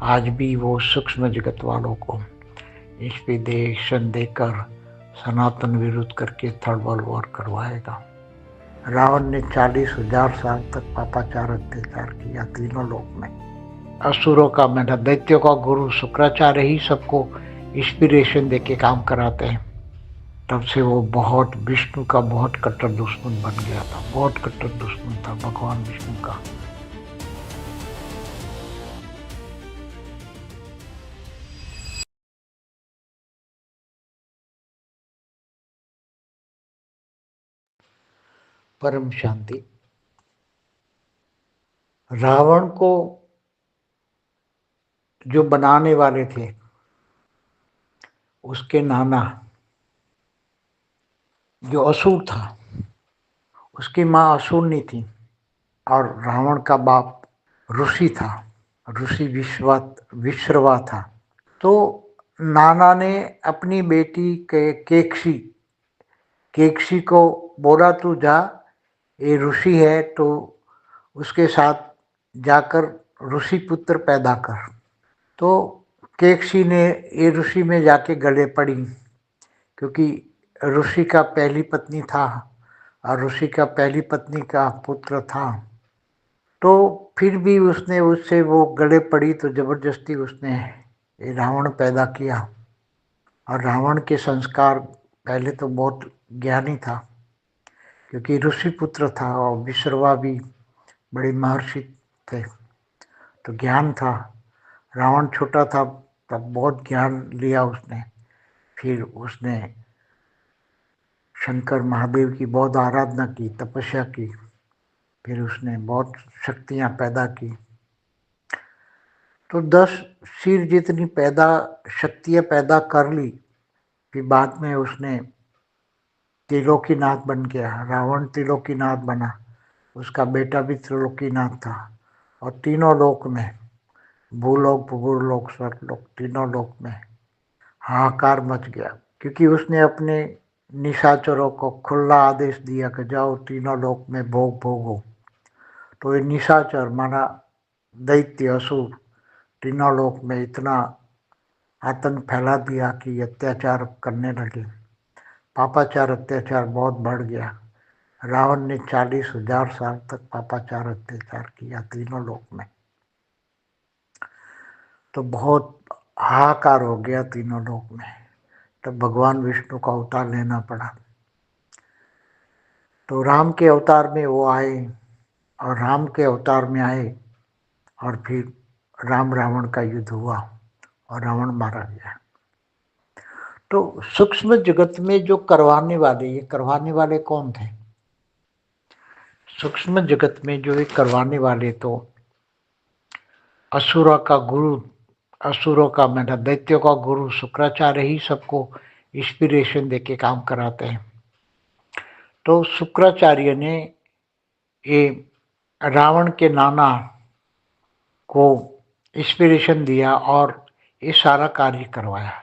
आज भी वो सूक्ष्म जगत वालों को इंस्पिरेशन देकर सनातन विरुद्ध करके थर्ड वर्ल्ड वॉर करवाएगा। रावण ने 40,000 साल तक पापाचार अत्याचार किया तीनों लोक में। असुरों का मैंने दैत्यों का गुरु शुक्राचार्य ही सबको इंस्पिरेशन देके काम कराते हैं। तब से वो बहुत विष्णु का बहुत कट्टर दुश्मन बन गया था, बहुत कट्टर दुश्मन था भगवान विष्णु का। परम शांति। रावण को जो बनाने वाले थे उसके नाना जो असुर था, उसकी माँ असुरनी थी और रावण का बाप ऋषि था, ऋषि विश्रवा था। तो नाना ने अपनी बेटी के केकसी को बोला तू जा, ये ऋषि है तो उसके साथ जाकर ऋषि पुत्र पैदा कर। तो केकसी ने ये ऋषि में जाके गले पड़ी, क्योंकि ऋषि का पहली पत्नी था और ऋषि का पहली पत्नी का पुत्र था। तो फिर भी उसने उससे वो गले पड़ी तो जबरदस्ती उसने रावण पैदा किया। और रावण के संस्कार पहले तो बहुत ज्ञानी था, क्योंकि ऋषि पुत्र था और विश्रवा भी बड़े महर्षि थे, तो ज्ञान था। रावण छोटा था तब बहुत ज्ञान लिया उसने। फिर उसने शंकर महादेव की बहुत आराधना की, तपस्या की, फिर उसने बहुत शक्तियां पैदा की। तो 10 सिर जितनी शक्तियां पैदा कर ली। फिर बाद में उसने त्रिलोकीनाथ बन गया। रावण त्रिलोकीनाथ बना, उसका बेटा भी त्रिलोकीनाथ था। और तीनों लोक में, भूलोक भूलोक स्वर्गलोक, तीनों लोक में हाहाकार मच गया, क्योंकि उसने अपने निशाचरों को खुला आदेश दिया कि जाओ तीनों लोक में भोग भोगो। तो ये निशाचर माना दैत्य असुर तीनों लोक में इतना आतंक फैला दिया कि अत्याचार करने लगे। पापाचार अत्याचार बहुत बढ़ गया। रावण ने 40,000 साल तक पापाचार अत्याचार किया तीनों लोक में। तो बहुत हाहाकार हो गया तीनों लोक में। तब भगवान विष्णु का अवतार लेना पड़ा। तो राम के अवतार में वो आए, और राम के अवतार में आए और फिर राम रावण का युद्ध हुआ और रावण मारा गया। तो सूक्ष्म जगत में जो करवाने वाले, ये करवाने वाले कौन थे? सूक्ष्म जगत में जो ये करवाने वाले तो असुरों का गुरु, असुरों का मैंने दैत्यों का गुरु शुक्राचार्य ही सबको इंस्पिरेशन देके काम कराते हैं। तो शुक्राचार्य ने ये रावण के नाना को इंस्पिरेशन दिया और ये सारा कार्य करवाया।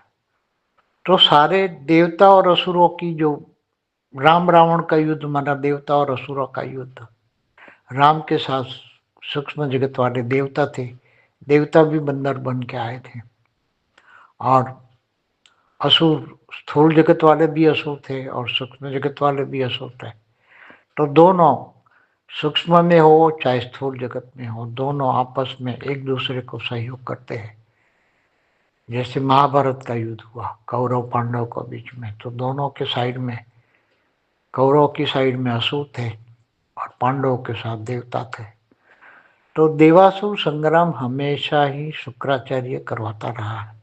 तो सारे देवता और असुरों की जो राम रावण का युद्ध माना देवता और असुरों का युद्ध। राम के साथ सूक्ष्म जगत वाले देवता थे, देवता भी बंदर बन के आए थे। और असुर स्थूल जगत वाले भी असुर थे और सूक्ष्म जगत वाले भी असुर थे। तो दोनों सूक्ष्म में हो चाहे स्थूल जगत में हो, दोनों आपस में एक दूसरे को सहयोग करते हैं। जैसे महाभारत का युद्ध हुआ कौरव पांडव के बीच में, तो दोनों के साइड में, कौरव की साइड में असुर थे और पांडवों के साथ देवता थे। तो देवासुर संग्राम हमेशा ही शुक्राचार्य करवाता रहा है,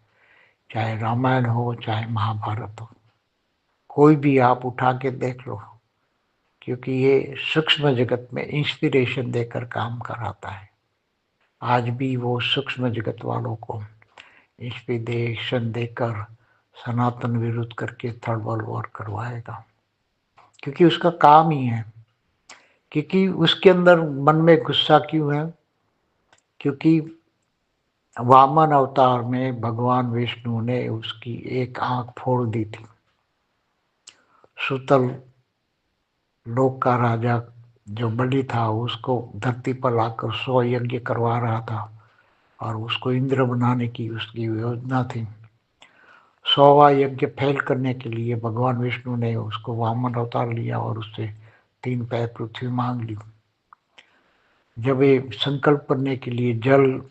चाहे रामायण हो चाहे महाभारत हो, कोई भी आप उठा के देख लो, क्योंकि ये सूक्ष्म जगत में इंस्पिरेशन देकर काम कराता है। आज भी वो सूक्ष्म जगत वालों को इंस्पिरेशन देकर सनातन विरुद्ध करके थर्ड वर्ल्ड वॉर करवाएगा, क्योंकि उसका काम ही है। क्योंकि उसके अंदर मन में गुस्सा क्यों है? क्योंकि वामन अवतार में भगवान विष्णु ने उसकी एक आंख फोड़ दी थी। सुतल लोक का राजा जो बलि था उसको धरती पर लाकर 100 यज्ञ करवा रहा था, और उसको इंद्र बनाने की उसकी योजना थी। 100वां यज्ञ फेल करने के लिए भगवान विष्णु ने उसको वामन अवतार लिया और उससे 3 पैर पृथ्वी मांग ली। जब ये संकल्प करने के लिए जल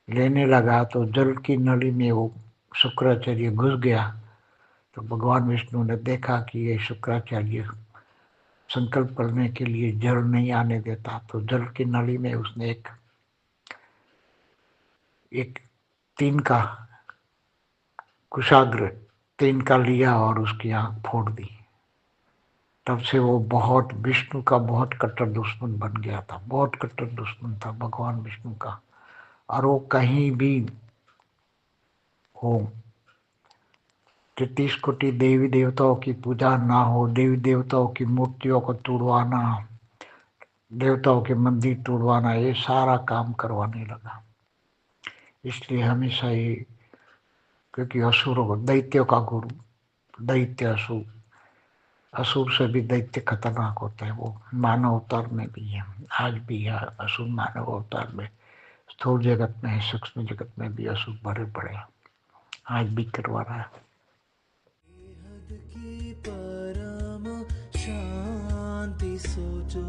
लेने लगा तो जल की नली में वो शुक्राचार्य घुस गया। तो भगवान विष्णु ने देखा कि ये शुक्राचार्य संकल्प करने के लिए जल नहीं आने देता, तो जल की नली में उसने एक तीन का कुशाग्र तीन का लिया और उसकी आंख फोड़ दी। तब से वो बहुत विष्णु का बहुत कट्टर दुश्मन बन गया था, बहुत कट्टर दुश्मन था भगवान विष्णु का। और वो कहीं भी हो, 33 कोटि देवी देवताओं की पूजा ना हो, देवी देवताओं की मूर्तियों को तोड़वाना, देवताओं के मंदिर तोड़वाना, ये सारा काम करवाने लगा। इसलिए हमेशा ये, क्योंकि असुरों दैत्यों का गुरु, दैत्य असुर, असुर से भी दैत्य खतरनाक होता है। वो मानव अवतार में भी है, आज भी है असुर मानव अवतार में। स्थूल जगत में है, सूक्ष्म जगत में भी असुर बड़े बड़े आज भी करवा रहा है। परम शांति सोचो,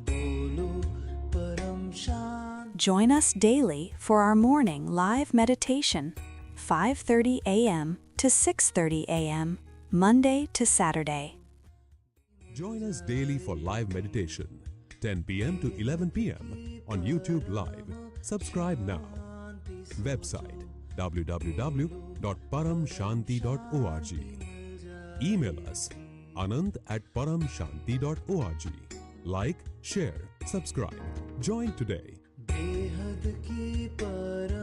बोलो परम शांति। Join us daily for our morning live meditation, 5:30 a.m. to 6:30 a.m., Monday to Saturday. Join us daily for live meditation, 10 p.m. to 11 p.m. on YouTube Live. Subscribe now. Website www.paramshanti.org. Email us anant@paramshanti.org. Like, share, subscribe. Join today. बेहद की परम